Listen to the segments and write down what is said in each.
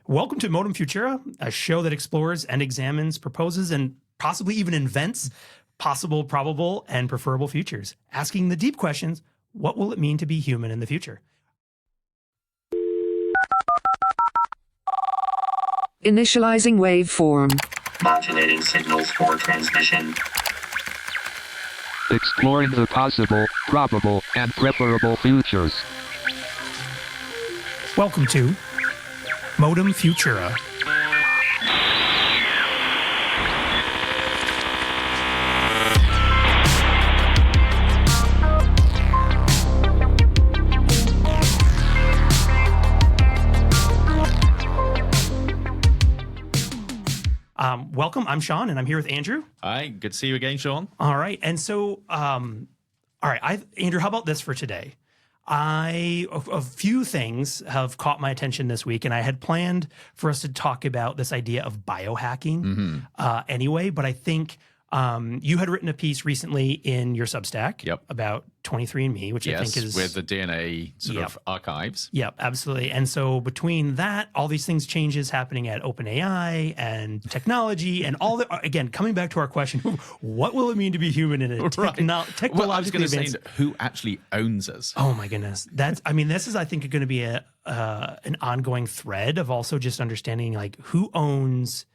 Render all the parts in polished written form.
Welcome to Modem Futura, a show that explores and examines, proposes, and possibly even invents possible, probable, and preferable futures, asking the deep questions, what will it mean to be human in the future? Initializing waveform. Modulating signals for transmission. Exploring the possible, probable, and preferable futures. Welcome to Modem Futura. Welcome. I'm Sean, and I'm here with Andrew. Hi, good to see you again, Sean. All right. And so, Andrew, how about this for today? A few things have caught my attention this week, and I had planned for us to talk about this idea of biohacking anyway, but I think you had written a piece recently in your Substack about 23andMe, which I think is... with the DNA sort of archives. Yep, absolutely. And so between that, all these things changes happening at OpenAI and technology and all the, again, coming back to our question, what will it mean to be human in a technologically well, I was going to say, advanced... who actually owns us? Oh my goodness. This is, I think, going to be an ongoing thread of also just understanding like who owns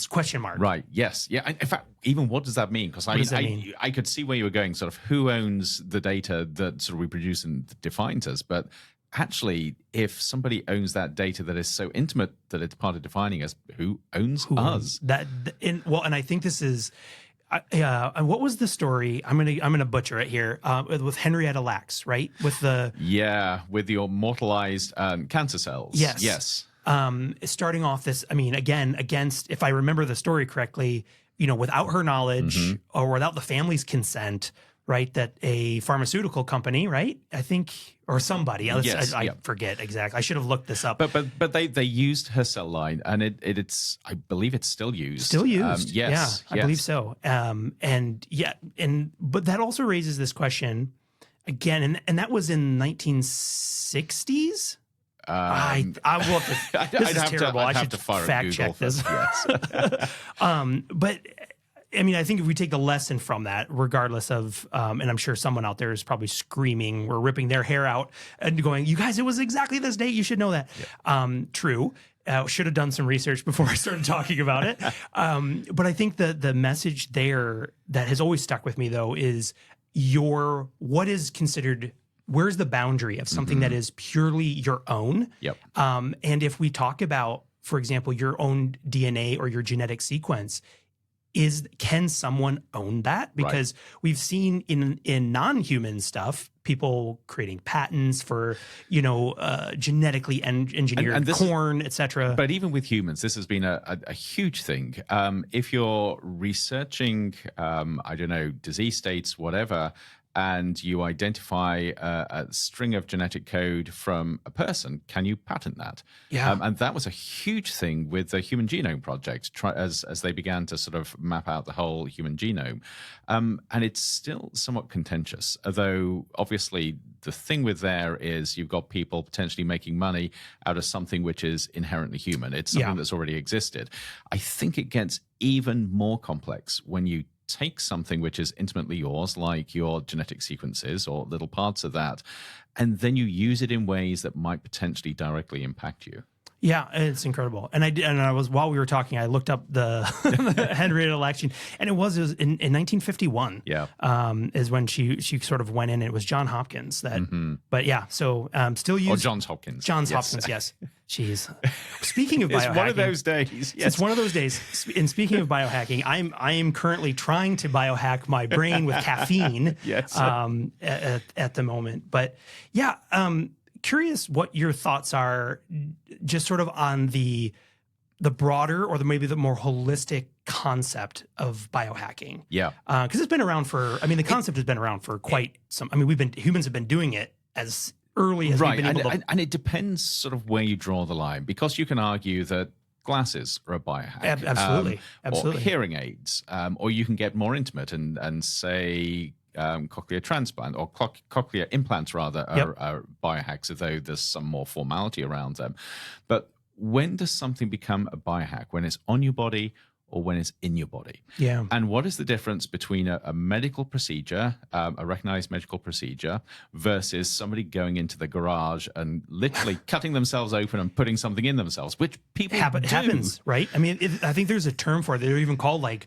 question mark. Right. Yes. Yeah. In fact, even what does that mean? Because I could see where you were going, sort of who owns the data that sort of we produce and defines us. But actually, if somebody owns that data that is so intimate that it's part of defining us, who owns us? And I think this is, what was the story? I'm gonna butcher it here. With Henrietta Lacks, right? With the immortalized cancer cells. Yes. Starting off this, again, against, if I remember the story correctly, without her knowledge or without the family's consent, right, that a pharmaceutical company, right, I think, or somebody else, I forget exactly. I should have looked this up. But they used her cell line, and it's I believe it's still used. Still used. Yes. I believe so. But that also raises this question again, and that was in 1960s. I will have to, this is terrible. I should fact check this. Yes. But I think if we take the lesson from that, regardless of, and I'm sure someone out there is probably screaming or ripping their hair out and going, you guys, it was exactly this date. You should know that. Yep. True. Should have done some research before I started talking about it. But I think the message there that has always stuck with me, though, is what is considered... Where's the boundary of something that is purely your own? Yep. And if we talk about, for example, your own DNA or your genetic sequence, can someone own that? Because we've seen in non-human stuff, people creating patents for, genetically engineered corn, etc. But even with humans, this has been a huge thing. If you're researching, disease states, whatever, and you identify a string of genetic code from a person, can you patent that? Yeah. And that was a huge thing with the Human Genome Project, as they began to sort of map out the whole human genome. And it's still somewhat contentious, although obviously the thing with there is you've got people potentially making money out of something which is inherently human. It's something that's already existed. I think it gets even more complex when you take something which is intimately yours, like your genetic sequences or little parts of that, and then you use it in ways that might potentially directly impact you. Yeah, it's incredible. And I was, while we were talking, I looked up the Henrietta Lacks, and it was in 1951. Yeah, is when she sort of went in. And it was John Hopkins that, but yeah, so still used. Or Johns Hopkins. Hopkins, yes. Jeez. Speaking of biohacking, it's one of those days. Yes. It's one of those days. And speaking of biohacking, I am currently trying to biohack my brain with caffeine. Yes. At the moment, but yeah. Curious what your thoughts are just sort of on the broader or maybe the more holistic concept of biohacking. Yeah. Because it's been around the concept has been around for quite some, humans have been doing it as early as we've been able to. And it depends sort of where you draw the line, because you can argue that glasses are a biohack. Absolutely. Or hearing aids, or you can get more intimate and say cochlear transplant or cochlear implants rather are biohacks, although there's some more formality around them. But when does something become a biohack? When it's on your body or when it's in your body? Yeah. And what is the difference between a medical procedure, a recognized medical procedure, versus somebody going into the garage and literally cutting themselves open and putting something in themselves, which people do. Happens, right? I mean, I think there's a term for it. They're even called like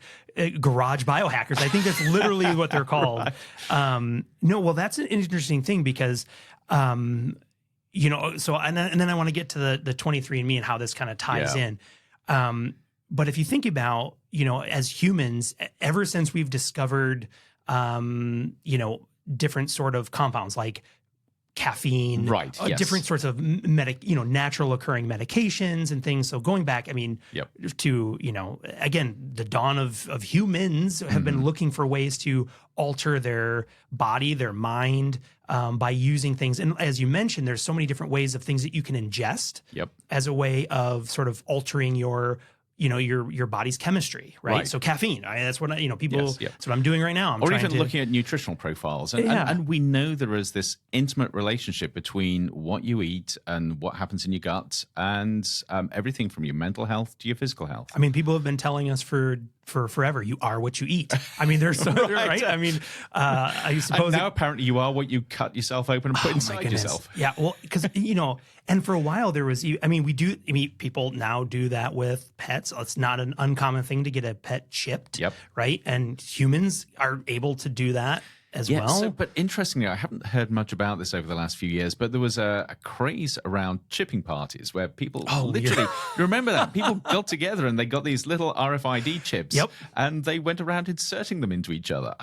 garage biohackers. I think that's literally what they're called. No, well, that's an interesting thing because, you know, so, and then I want to get to the 23andMe and how this kind of ties in. But if you think about, you know, as humans, ever since we've discovered, you know, different sort of compounds like caffeine, different sorts of natural occurring medications and things. So going back, I mean, to, you know, again, the dawn of humans have been looking for ways to alter their body, their mind, by using things. And as you mentioned, there's so many different ways of things that you can ingest as a way of sort of altering your, you know, your body's chemistry, right? So caffeine, that's what people. That's what I'm doing right now. Or even looking at nutritional profiles, and we know there is this intimate relationship between what you eat and what happens in your gut, and everything from your mental health to your physical health. I mean, people have been telling us for forever, you are what you eat. I mean, there's so right. I mean, I suppose and now apparently you are what you cut yourself open and put inside yourself. Yeah, well, because you know, and for a while there was. I mean, people now do that with pets. It's not an uncommon thing to get a pet chipped. Right, and humans are able to do that as well. So, but interestingly, I haven't heard much about this over the last few years, but there was a craze around chipping parties where people literally, you remember that? People got together and they got these little RFID chips and they went around inserting them into each other.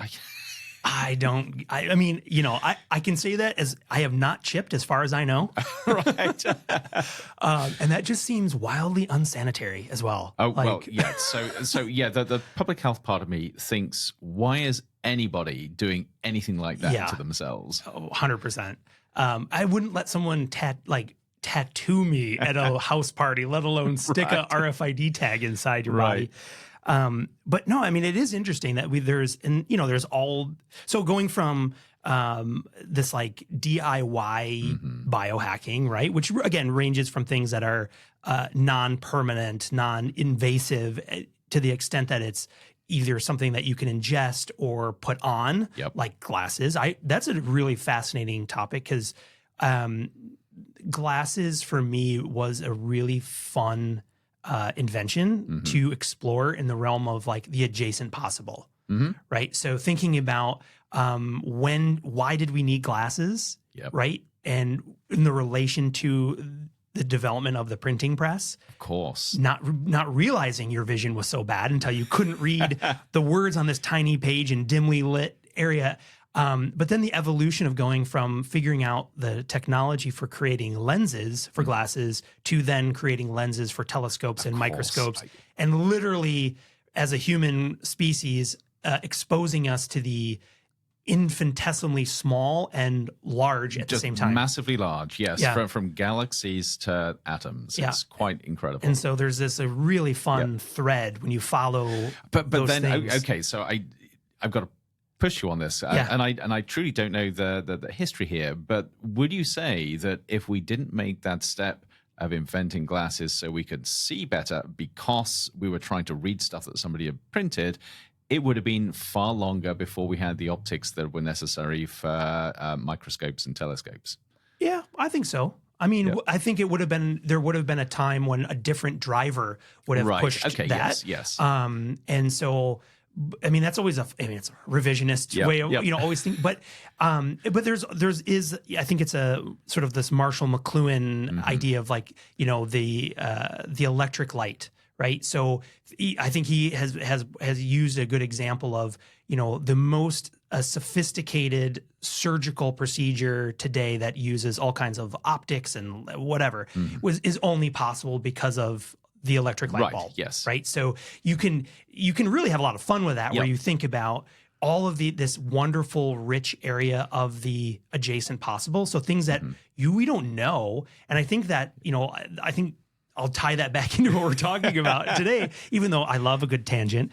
I mean, you know, I can say that as I have not chipped as far as I know. Right. And that just seems wildly unsanitary as well. Oh, well, yeah. So yeah, the public health part of me thinks, why is anybody doing anything like that to themselves? 100%. I wouldn't let someone tattoo me at a house party, let alone stick a RFID tag inside your body. But no, I mean, it is interesting that there's going from this like DIY biohacking, right? Which again ranges from things that are non-permanent, non-invasive to the extent that it's either something that you can ingest or put on, like glasses. That's a really fascinating topic because glasses for me was a really fun invention to explore in the realm of like the adjacent possible, right? So thinking about why did we need glasses, right? And in the relation to the development of the printing press. Of course. Not realizing your vision was so bad until you couldn't read the words on this tiny page in dimly lit area. But then the evolution of going from figuring out the technology for creating lenses for glasses to then creating lenses for telescopes and microscopes, and literally as a human species, exposing us to the infinitesimally small and large at the same time. Massively large, yes. From galaxies to atoms. It's quite incredible. And so there's this a really fun thread when you follow but those then, things. Okay, so I've got to push you on this. And I truly don't know the history here, but would you say that if we didn't make that step of inventing glasses so we could see better because we were trying to read stuff that somebody had printed, it would have been far longer before we had the optics that were necessary for microscopes and telescopes? Yeah, I think so. I mean, I think there would have been a time when a different driver would have pushed that. Yes. And so, I mean, that's always it's a revisionist way of, always think, but there is, I think it's a sort of this Marshall McLuhan idea of like, the electric light. Right. So I think he has used a good example of, the most sophisticated surgical procedure today that uses all kinds of optics and whatever is only possible because of the electric light bulb. Yes. Right. So you can really have a lot of fun with that where you think about all of this wonderful, rich area of the adjacent possible. So things that we don't know. And I think that, I think I'll tie that back into what we're talking about today, even though I love a good tangent.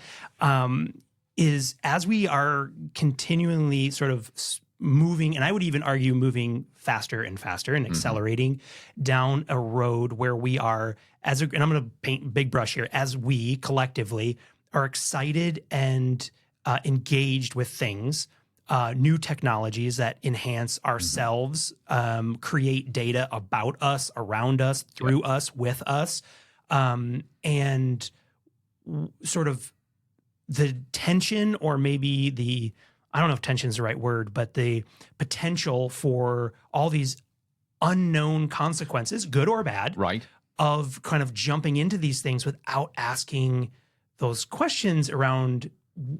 is as we are continually sort of moving, and I would even argue moving faster and faster and accelerating down a road where we are, and I'm going to paint big brush here, as we collectively are excited and engaged with things, new technologies that enhance ourselves, create data about us, around us, through us, with us, and sort of the tension, or maybe I don't know if tension is the right word, but the potential for all these unknown consequences, good or bad, Right. of kind of jumping into these things without asking those questions around,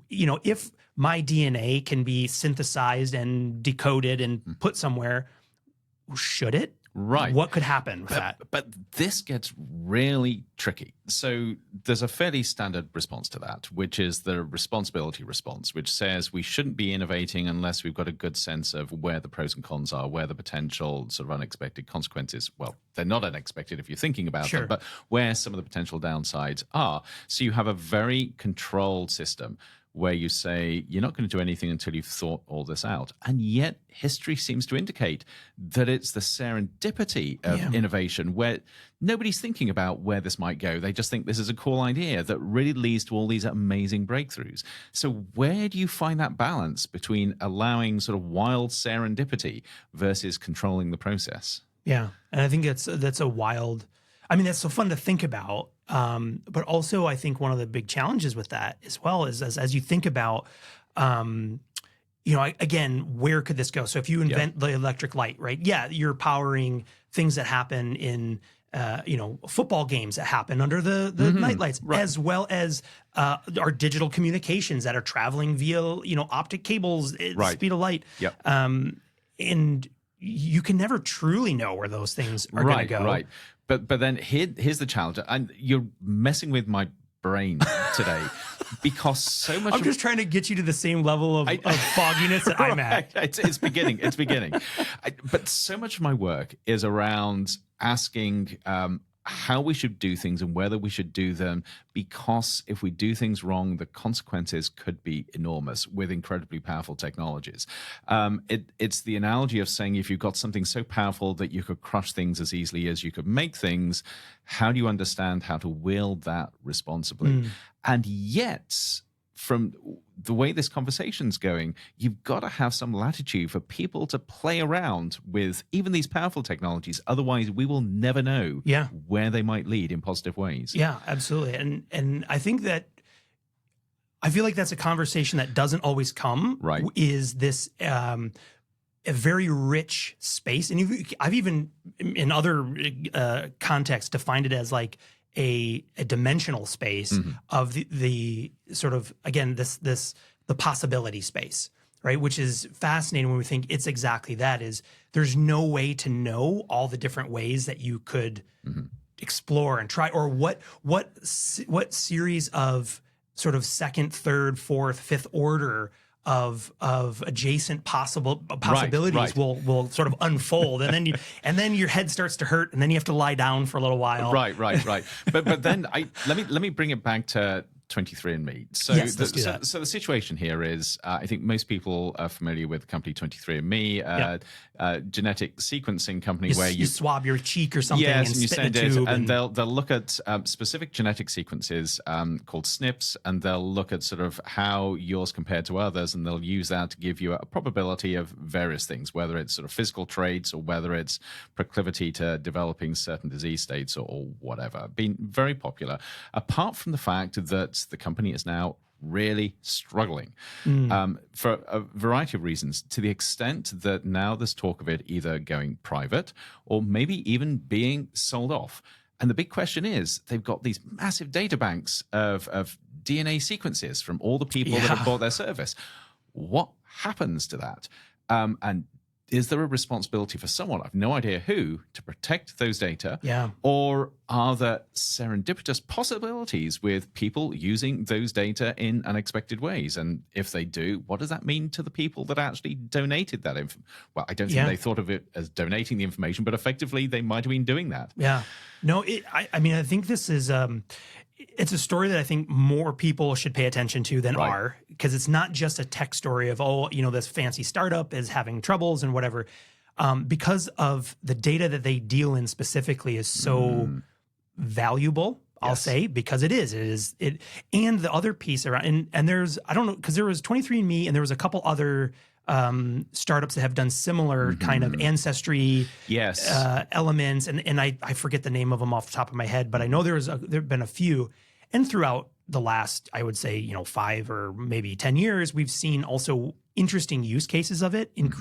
if my DNA can be synthesized and decoded and put somewhere, should it? Right. What could happen with that? But this gets really tricky. So there's a fairly standard response to that, which is the responsibility response, which says we shouldn't be innovating unless we've got a good sense of where the pros and cons are, where the potential sort of unexpected consequences, well, they're not unexpected if you're thinking about them, but where some of the potential downsides are. So you have a very controlled system where you say you're not going to do anything until you've thought all this out. And yet history seems to indicate that it's the serendipity of innovation where nobody's thinking about where this might go. They just think this is a cool idea that really leads to all these amazing breakthroughs. So where do you find that balance between allowing sort of wild serendipity versus controlling the process? Yeah. And I think that's a wild, that's so fun to think about. But also, I think one of the big challenges with that as well is as you think about, again, where could this go? So if you invent the electric light, right? Yeah, you're powering things that happen in, football games that happen under the night lights, as well as our digital communications that are traveling via, optic cables, at the speed of light. Yep. And you can never truly know where those things are going to go. Right. But then here's the challenge, and you're messing with my brain today because so much. I'm just trying to get you to the same level of fogginess that I'm at. It's beginning. But so much of my work is around asking how we should do things and whether we should do them, because if we do things wrong, the consequences could be enormous with incredibly powerful technologies. It's the analogy of saying if you've got something so powerful that you could crush things as easily as you could make things, how do you understand how to wield that responsibly? And yet, from the way this conversation's going, you've got to have some latitude for people to play around with even these powerful technologies. Otherwise, we will never know where they might lead in positive ways. Yeah, absolutely. And I think that I feel like that's a conversation that doesn't always come. Right. Is this a very rich space? And I've even in other contexts defined it as like a dimensional space of the sort of, again, the possibility space, right? Which is fascinating when we think it's exactly that. Is there's no way to know all the different ways that you could explore and try, or what series of sort of second, third, fourth, fifth order of adjacent possibilities will sort of unfold, and then your head starts to hurt, and then you have to lie down for a little while. Right. But then let me bring it back to 23andMe. So, yes, let's do that. So the situation here is, I think most people are familiar with the company 23andMe, genetic sequencing company where you swab your cheek or something, and you send it, and they'll look at specific genetic sequences called SNPs, and they'll look at sort of how yours compared to others, and they'll use that to give you a probability of various things, whether it's sort of physical traits or whether it's proclivity to developing certain disease states or whatever. Been very popular, apart from the fact that the company is now really struggling for a variety of reasons, to the extent that now there's talk of it either going private or maybe even being sold off. And the big question is, they've got these massive data banks of DNA sequences from all the people that have bought their service. What happens to that? And is there a responsibility for someone, I've no idea who, to protect those data? Yeah. Or are there serendipitous possibilities with people using those data in unexpected ways? And if they do, what does that mean to the people that actually donated that info? Well, I don't think they thought of it as donating the information, but effectively they might have been doing that. Yeah. No, I mean, I think this is, it's a story that I think more people should pay attention to than are, because it's not just a tech story of, oh, you know, this fancy startup is having troubles and whatever. Because of the data that they deal in specifically is so valuable, I'll say, because it is. And the other piece around, and there's, I don't know, because there was 23andMe and there was a couple other startups that have done similar kind of ancestry elements, and I forget the name of them off the top of my head, but I know there have been a few, and throughout the last, I would say, 5 or maybe 10 years, we've seen also interesting use cases of it in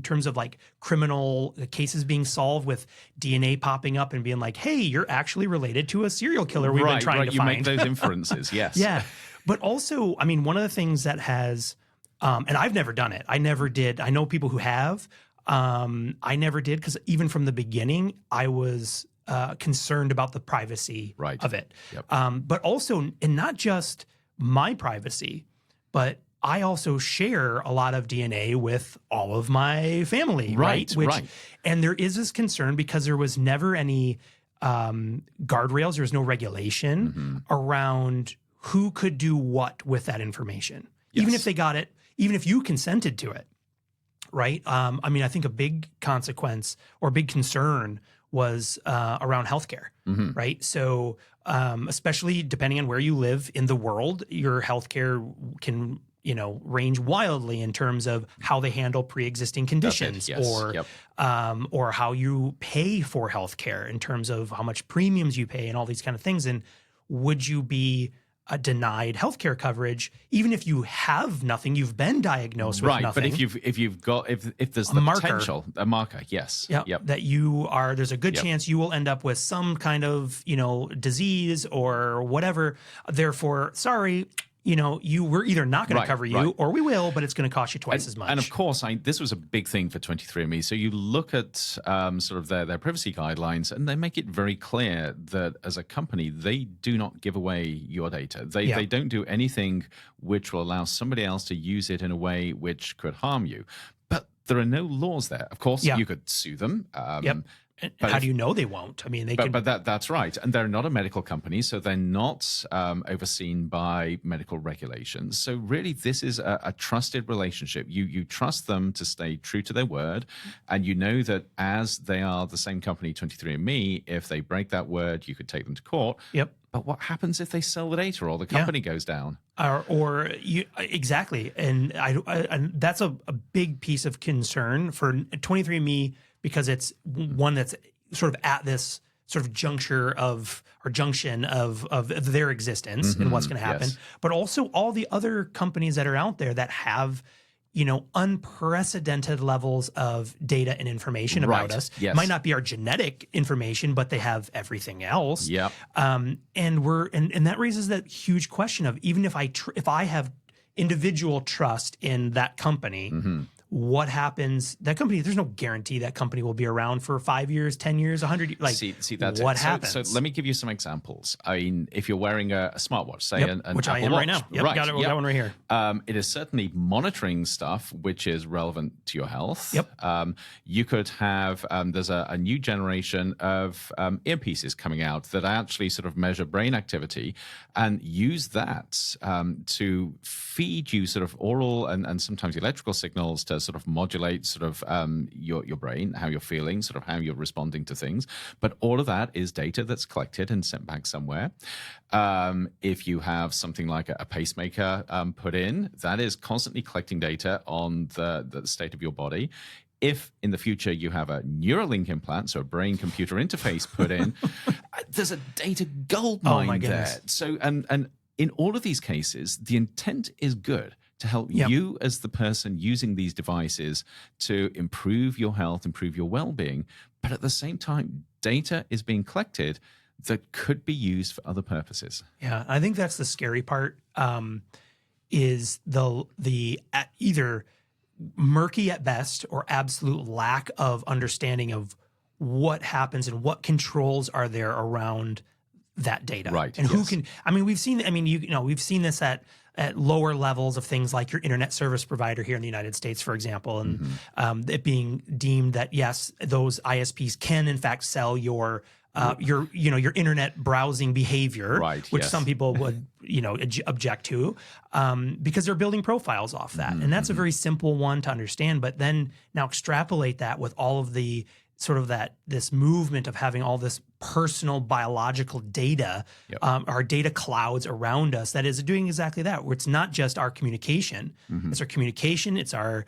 terms of like criminal cases being solved with DNA popping up and being like, hey, you're actually related to a serial killer we've been trying to find. You make those inferences, yes. Yeah. But also, I mean, one of the things that has, and I've never done it. I never did. I know people who have. I never did, because even from the beginning, I was concerned about the privacy of it. Yep. But also, and not just my privacy, but I also share a lot of DNA with all of my family, right? And there is this concern because there was never any guardrails. There was no regulation around who could do what with that information, even if they got it, even if you consented to it, right? I mean, I think a big consequence or big concern was around healthcare, right? So especially depending on where you live in the world, your healthcare can range wildly in terms of how they handle pre-existing conditions, or how you pay for healthcare in terms of how much premiums you pay and all these kind of things. And would you be denied healthcare coverage even if you have nothing? You've been diagnosed with nothing. But if there's the potential, a marker, that you are, there's a good chance you will end up with some kind of disease or whatever. Therefore, sorry. We're either not going to cover you or we will, but it's going to cost you twice as much. And of course, this was a big thing for 23andMe. So you look at sort of their privacy guidelines, and they make it very clear that as a company, they do not give away your data. They don't do anything which will allow somebody else to use it in a way which could harm you. But there are no laws there. Of course, you could sue them. But how do you know they won't? I mean, they could. But that's right. And they're not a medical company, so they're not overseen by medical regulations. So really, this is a trusted relationship. You trust them to stay true to their word, and you know that as they are the same company, 23andMe, if they break that word, you could take them to court. But what happens if they sell the data or the company goes down? Exactly. And that's a big piece of concern for 23andMe, because it's one that's sort of at this sort of junction of their existence and what's going to happen. But also all the other companies that are out there that have, unprecedented levels of data and information about us. Might not be our genetic information, but they have everything else. And that raises that huge question of, even if I have individual trust in that company, what happens? That company, there's no guarantee that company will be around for 5 years, 10 years, 100 years. Like, see that's what it. happens? So let me give you some examples. I mean, if you're wearing a smartwatch, say an which Apple I am Watch, right now. Got one right here. It is certainly monitoring stuff which is relevant to your health. You could have, there's a new generation of earpieces coming out that actually sort of measure brain activity and use that to feed you sort of oral and sometimes electrical signals to sort of modulate sort of your brain, how you're feeling, sort of how you're responding to things. But all of that is data that's collected and sent back somewhere. If you have something like a pacemaker put in, that is constantly collecting data on the state of your body. If in the future you have a Neuralink implant, so a brain-computer interface put in, there's a data gold mine there. So, and in all of these cases, the intent is good, to help you as the person using these devices to improve your health, improve your well-being. But at the same time, data is being collected that could be used for other purposes. Yeah, I think that's the scary part, is the either murky at best or absolute lack of understanding of what happens and what controls are there around that data. Right, And who yes. can, I mean, we've seen we've seen this at lower levels of things like your internet service provider here in the United States, for example, and it being deemed that, yes, those ISPs can in fact sell your internet browsing behavior, Right, which yes. some people would, object to, because they're building profiles off that. And that's a very simple one to understand. But then now extrapolate that with all of the sort of this movement of having all this personal biological data, Yep. our data clouds around us that is doing exactly that, where it's not just our communication, it's our communication, it's our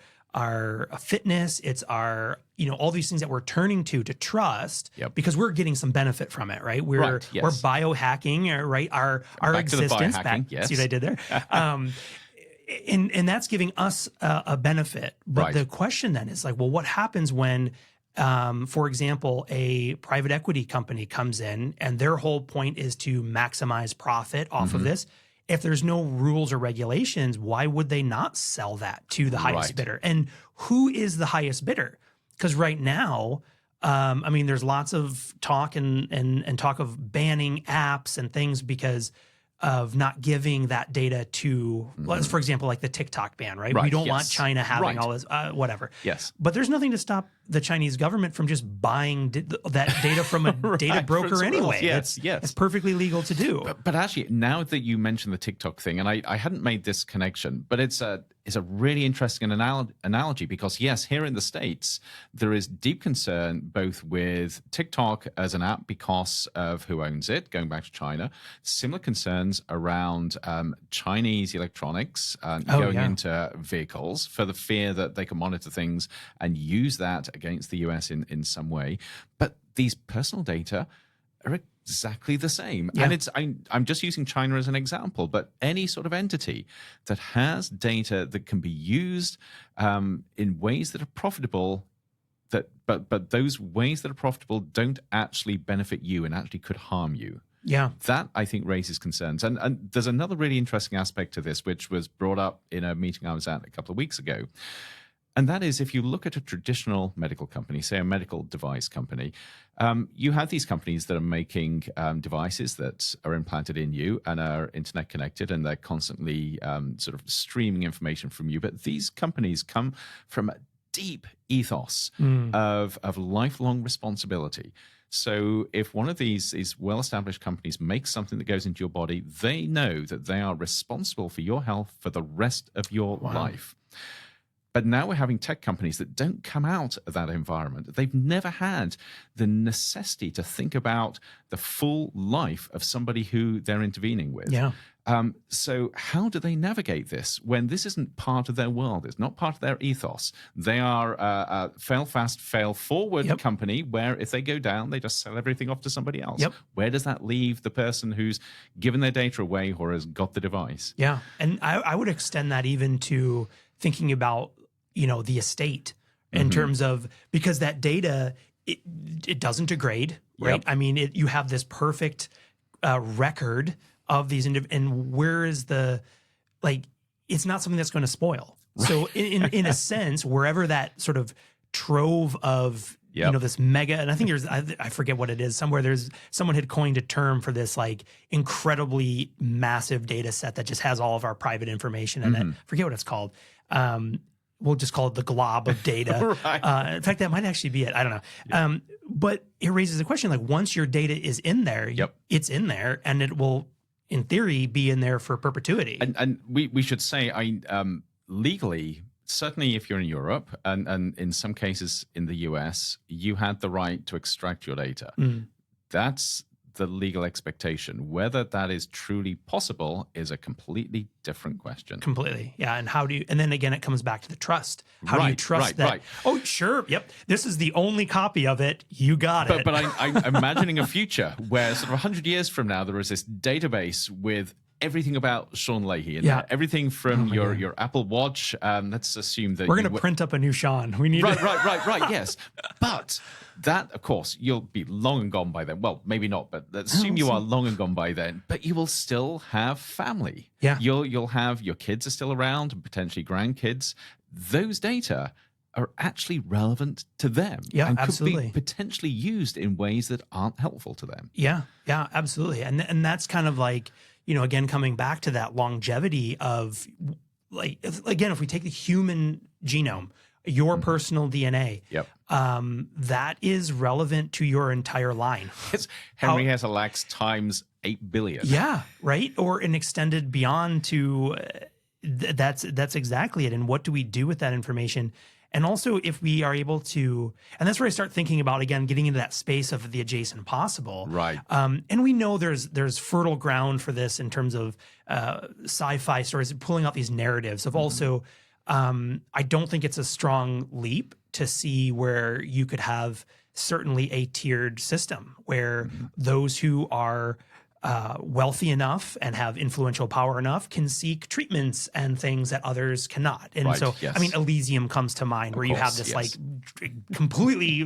fitness, it's our, all these things that we're turning to trust, Yep. because we're getting some benefit from it, right? We're Right, yes. we're biohacking, right? Our Back to the existence. biohacking, yes. See what I did there? And that's giving us a benefit. But Right. the question then is like, well, what happens when, for example, a private equity company comes in and their whole point is to maximize profit off of this? If there's no rules or regulations, why would they not sell that to the highest Right. bidder? And who is the highest bidder? Because right now, there's lots of talk and talk of banning apps and things because of not giving that data to, let's, for example, like the TikTok ban, right? We Right, don't want yes. China having Right. all this, whatever. Yes. But there's nothing to stop the Chinese government from just buying that data from a data Right, broker from someone anyway. else. Yes, yes. It's perfectly legal to do. But actually, now that you mentioned the TikTok thing, and I hadn't made this connection, but it's a really interesting analogy because, yes, here in the States, there is deep concern both with TikTok as an app because of who owns it, going back to China, similar concerns around Chinese electronics going into vehicles for the fear that they can monitor things and use that against the US in some way. But these personal data are exactly the same. Yeah. And I'm just using China as an example, but any sort of entity that has data that can be used in ways that are profitable, but those ways that are profitable don't actually benefit you and actually could harm you. Yeah. That, I think, raises concerns. And there's another really interesting aspect to this, which was brought up in a meeting I was at a couple of weeks ago. And that is, if you look at a traditional medical company, say a medical device company, you have these companies that are making devices that are implanted in you and are internet connected, and they're constantly sort of streaming information from you. But these companies come from a deep ethos of lifelong responsibility. So if one of these well-established companies makes something that goes into your body, they know that they are responsible for your health for the rest of your life. But now we're having tech companies that don't come out of that environment. They've never had the necessity to think about the full life of somebody who they're intervening with. Yeah. So how do they navigate this when this isn't part of their world? It's not part of their ethos. They are a fail fast, fail forward company where if they go down, they just sell everything off to somebody else. Yep. Where does that leave the person who's given their data away or has got the device? Yeah. And I would extend that even to thinking about, the estate in terms of, because that data, it doesn't degrade, right? Yep. I mean, you have this perfect record of these, and where is it's not something that's going to spoil. Right. So in a sense, wherever that sort of trove of, this mega, and I think I forget what it is, somewhere someone had coined a term for this like incredibly massive data set that just has all of our private information in it. Forget what it's called. We'll just call it the glob of data. Right. In fact, that might actually be it. I don't know. Yeah. But it raises the question, like once your data is in there, it's in there, and it will, in theory, be in there for perpetuity. And we should say, legally, certainly if you're in Europe and in some cases in the US, you had the right to extract your data. That's the legal expectation. Whether that is truly possible is a completely different question. Completely. Yeah. And and then again, it comes back to the trust. How do you trust that? Right. Oh, sure. Yep. This is the only copy of it. You got it. But I'm imagining a future where sort of 100 years from now, there is this database with everything about Sean Leahy and everything from your Apple Watch. Let's assume that we're going to print up a new Sean. We need right. Yes, but that, of course, you'll be long and gone by then. Well, maybe not, but let's assume you are long and gone by then. But you will still have family. Yeah, you'll have your kids are still around and potentially grandkids. Those data are actually relevant to them Yeah, and absolutely. could be potentially used in ways that aren't helpful to them. Yeah, absolutely. And that's kind of like, again, coming back to that longevity of like, if we take the human genome, your personal DNA, Yep. that is relevant to your entire line. It's Henrietta Lacks times 8 billion. Yeah, right. Or an extended beyond to that's exactly it. And what do we do with that information? And also, if we are able to, and that's where I start thinking about, again, getting into that space of the adjacent possible. Right. And we know there's fertile ground for this in terms of sci-fi stories, pulling out these narratives of also, I don't think it's a strong leap to see where you could have certainly a tiered system where those who are wealthy enough and have influential power enough can seek treatments and things that others cannot. And Right, so, yes. I mean, Elysium comes to mind, where you have course, this yes. like completely.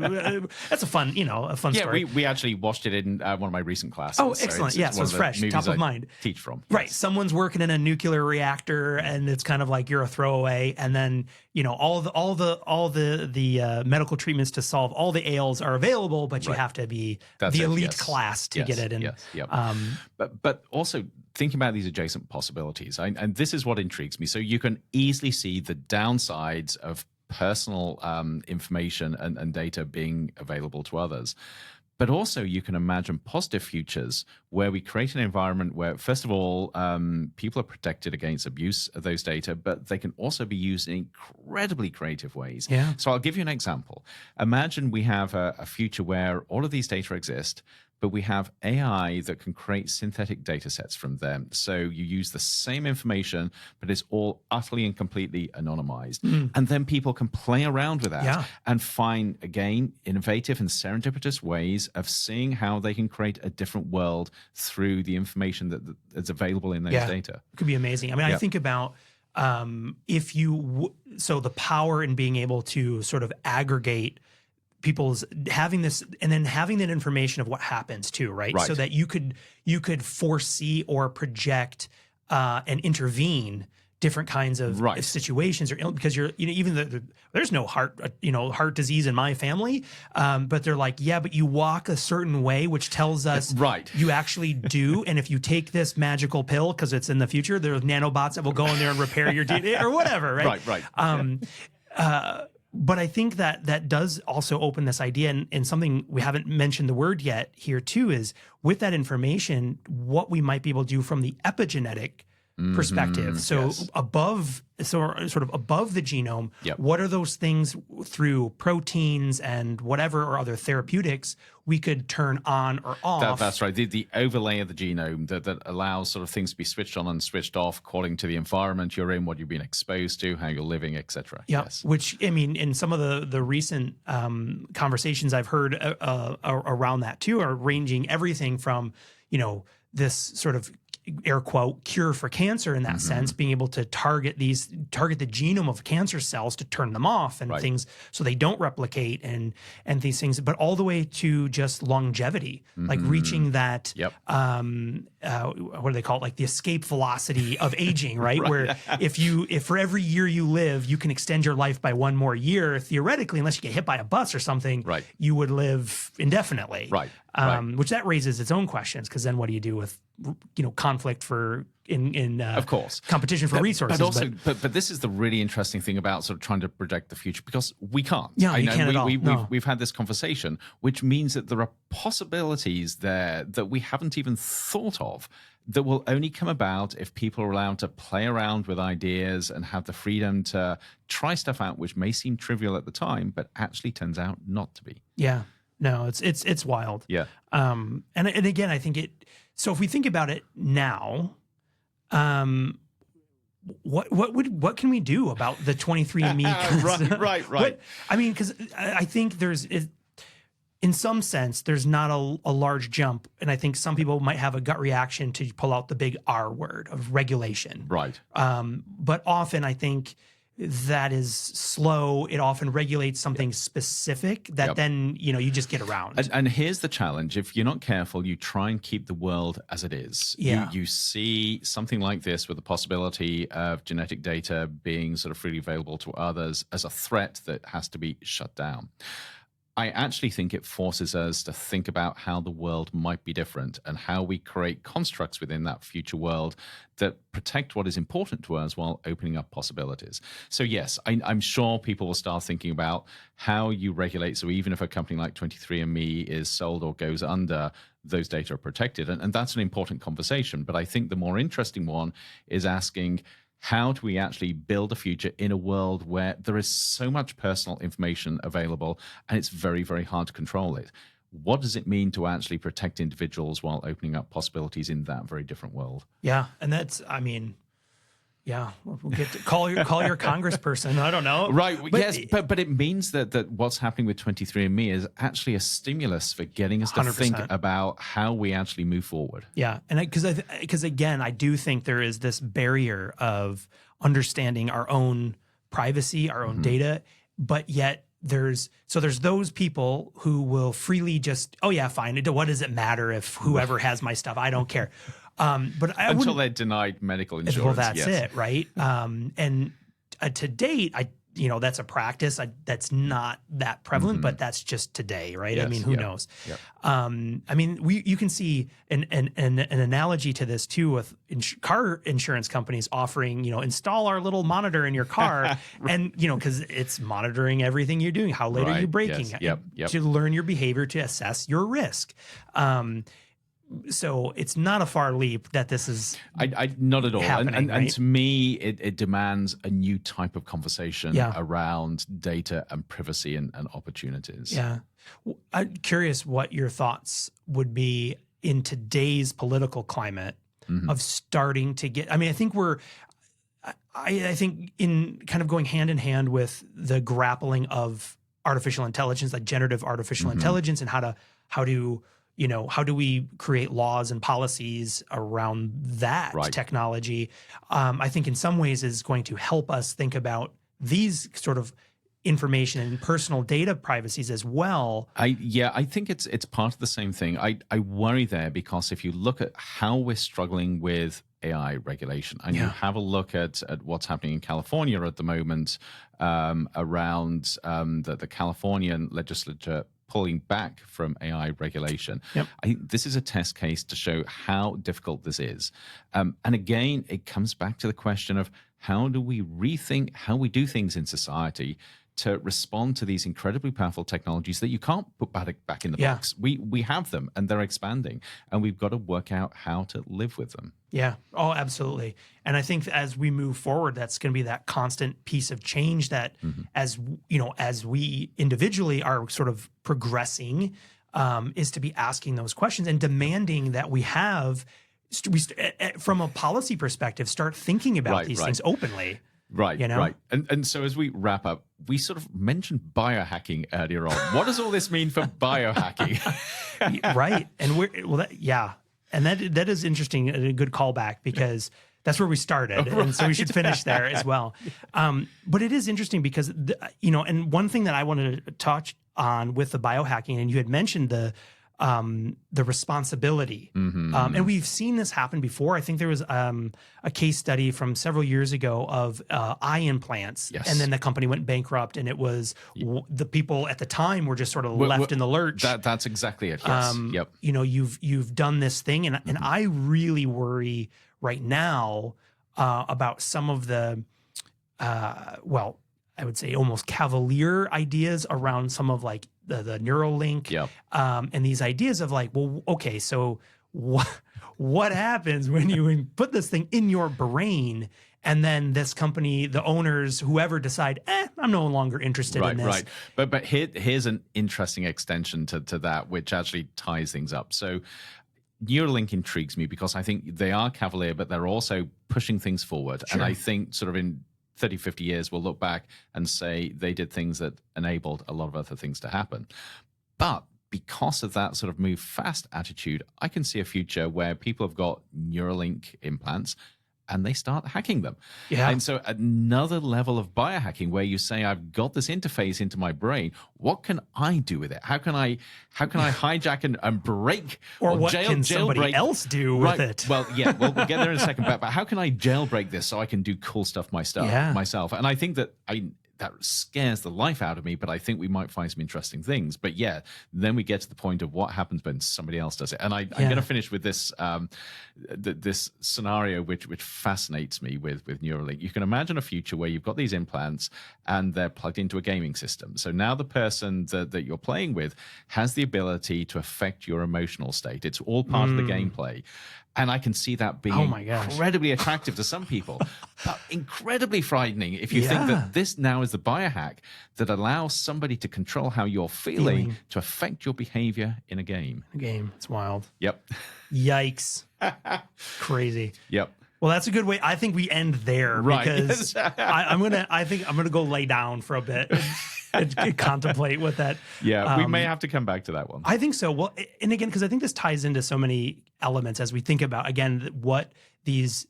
That's a fun Yeah, story. we actually watched it in one of my recent classes. Oh, excellent. Yeah, so one it's of the fresh, movies top of I mind. Teach from. Right. Yes. Someone's working in a nuclear reactor and it's kind of like you're a throwaway. And then, all the medical treatments to solve all the ails are available, but you Right. have to be That's the it, elite yes. class to Yes, get it. And yes, yep. But also thinking about these adjacent possibilities, and this is what intrigues me. So you can easily see the downsides of personal information and data being available to others. But also, you can imagine positive futures where we create an environment where, first of all, people are protected against abuse of those data, but they can also be used in incredibly creative ways. Yeah. So I'll give you an example. Imagine we have a future where all of these data exist, but we have AI that can create synthetic data sets from them. So you use the same information, but it's all utterly and completely anonymized. And then people can play around with that Yeah. and find, again, innovative and serendipitous ways of seeing how they can create a different world through the information that's available in those data. It could be amazing. I mean, I think about so the power in being able to sort of aggregate people's having this and then having that information of what happens too, right? So that you could foresee or project and intervene different kinds of situations or because you're even there's no heart disease in my family, but they're like, yeah, but you walk a certain way, which tells us you actually do, and if you take this magical pill because it's in the future, there's nanobots that will go in there and repair your DNA or whatever, right? But I think that does also open this idea, and something we haven't mentioned the word yet here too is with that information, what we might be able to do from the epigenetic perspective. So sort of above the genome, what are those things through proteins and whatever or other therapeutics we could turn on or off? That's right. The overlay of the genome that allows sort of things to be switched on and switched off according to the environment you're in, what you've been exposed to, how you're living, etc. Yes. Which, I mean, in some of the recent conversations I've heard around that too are ranging everything from, this sort of air quote cure for cancer in that sense, being able to target the genome of cancer cells to turn them off and things so they don't replicate and these things, but all the way to just longevity, like reaching that what do they call it, like the escape velocity of aging, right? Where if for every year you live you can extend your life by one more year, theoretically, unless you get hit by a bus or something, you would live indefinitely, which that raises its own questions, because then what do you do with conflict for of course competition for resources, but also but this is the really interesting thing about sort of trying to project the future, because we can't. You can't at all. We've had this conversation, which means that there are possibilities there that we haven't even thought of, that will only come about if people are allowed to play around with ideas and have the freedom to try stuff out which may seem trivial at the time but actually turns out not to be. No, it's wild. And again, I think so if we think about it now, what can we do about the 23andMe? Right. I mean, because I think in some sense, there's not a large jump, and I think some people might have a gut reaction to pull out the big R word of regulation. Right. But often, I think that is slow. It often regulates something specific that then, you just get around. And here's the challenge. If you're not careful, you try and keep the world as it is. Yeah. You see something like this with the possibility of genetic data being sort of freely available to others as a threat that has to be shut down. I actually think it forces us to think about how the world might be different and how we create constructs within that future world that protect what is important to us while opening up possibilities. So yes, I'm sure people will start thinking about how you regulate. So even if a company like 23andMe is sold or goes under, those data are protected. And that's an important conversation. But I think the more interesting one is asking, how do we actually build a future in a world where there is so much personal information available and it's very, very hard to control it? What does it mean to actually protect individuals while opening up possibilities in that very different world? Yeah. And that's, we'll get to call your congressperson. I don't know. Right. Yes. But it means that what's happening with 23andMe is actually a stimulus for getting us to 100%. think about how we actually move forward. Yeah. And because again, I do think there is this barrier of understanding our own privacy, our own data, but yet there's those people who will freely just, oh yeah, fine. What does it matter if whoever has my stuff? I don't care. But until they're denied medical insurance. Well, that's it, right? And to date, that's a practice that's not that prevalent, but that's just today, right? Yes, Who knows? Yep. You can see an analogy to this too with car insurance companies offering, install our little monitor in your car, and because it's monitoring everything you're doing. How late are you braking? Yes. Yep. To learn your behavior to assess your risk. So it's not a far leap that this is not at all. Happening, And to me, it demands a new type of conversation Yeah. around data and privacy and opportunities. Yeah. I'm curious what your thoughts would be in today's political climate of starting to get, I think I think in kind of going hand in hand with the grappling of artificial intelligence, like generative artificial intelligence, and how do we create laws and policies around that technology? I think in some ways is going to help us think about these sort of information and personal data privacies as well. I think it's part of the same thing. I worry there because if you look at how we're struggling with AI regulation, and you have a look at what's happening in California at the moment around the Californian legislature pulling back from AI regulation. Yep. I think this is a test case to show how difficult this is. And again, it comes back to the question of how do we rethink how we do things in society to respond to these incredibly powerful technologies that you can't put back in the box. We have them and they're expanding, and we've got to work out how to live with them. Yeah. Oh, absolutely. And I think as we move forward, that's going to be that constant piece of change that as we individually are sort of progressing, is to be asking those questions and demanding that we have, from a policy perspective, start thinking about these things openly. Right. And so as we wrap up, we sort of mentioned biohacking earlier on. What does all this mean for biohacking? Right. And and that is interesting, a good callback, because that's where we started. And so we should finish there as well. But it is interesting because, and one thing that I wanted to touch on with the biohacking, and you had mentioned the responsibility. And we've seen this happen before. I think there was a case study from several years ago of eye implants. Yes. And then the company went bankrupt, and it was the people at the time were just sort of left in the lurch. That's exactly it. Yes. Yep. You've done this thing. And I really worry right now about some of the, I would say almost cavalier ideas around some of like the Neuralink, and these ideas of like, well, okay, so what happens when you put this thing in your brain, and then this company, the owners, whoever decide, I'm no longer interested in this. Right. But here's an interesting extension to that, which actually ties things up. So Neuralink intrigues me because I think they are cavalier, but they're also pushing things forward. Sure. And I think sort of in 30, 50 years, we'll look back and say they did things that enabled a lot of other things to happen. But because of that sort of move fast attitude, I can see a future where people have got Neuralink implants and they start hacking them. Yeah. And so another level of biohacking where you say, I've got this interface into my brain. What can I do with it? How can I hijack and break or what can somebody jailbreak else do with it? Well, yeah, we'll get there in a second. But how can I jailbreak this so I can do cool stuff myself? And I think that that scares the life out of me, but I think we might find some interesting things. But yeah, then we get to the point of what happens when somebody else does it. And I'm going to finish with this this scenario which fascinates me with Neuralink. You can imagine a future where you've got these implants and they're plugged into a gaming system. So now the person that you're playing with has the ability to affect your emotional state. It's all part of the gameplay. And I can see that being incredibly attractive to some people, but incredibly frightening if you think that this now is the biohack that allows somebody to control how you're feeling to affect your behavior in a game. It's wild. Yep. Yikes. Crazy. Yep. Well, that's a good way. I think we end there because I think I'm gonna go lay down for a bit and contemplate what that. Yeah, we may have to come back to that one. I think so. Well, and again, because I think this ties into so many elements as we think about again what these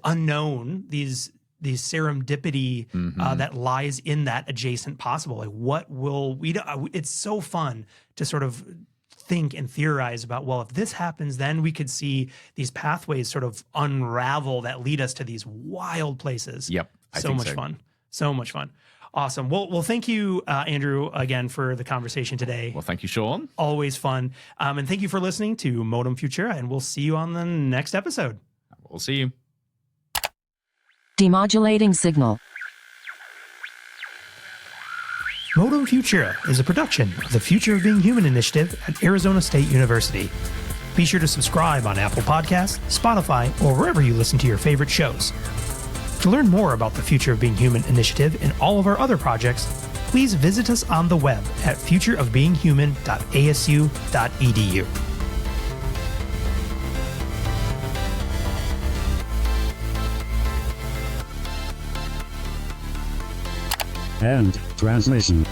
unknown these serendipity that lies in that adjacent possible. Like, what will we do? It's so fun to sort of think and theorize about, well, if this happens, then we could see these pathways sort of unravel that lead us to these wild places. Yep. So much fun. Awesome. Well, thank you, Andrew, again for the conversation today. Well, thank you, Sean. Always fun. And thank you for listening to Modem Futura, and we'll see you on the next episode. We'll see you. Demodulating signal. Modem Futura is a production of the Future of Being Human initiative at Arizona State University. Be sure to subscribe on Apple Podcasts, Spotify, or wherever you listen to your favorite shows. To learn more about the Future of Being Human initiative and all of our other projects, please visit us on the web at futureofbeinghuman.asu.edu. End transmission.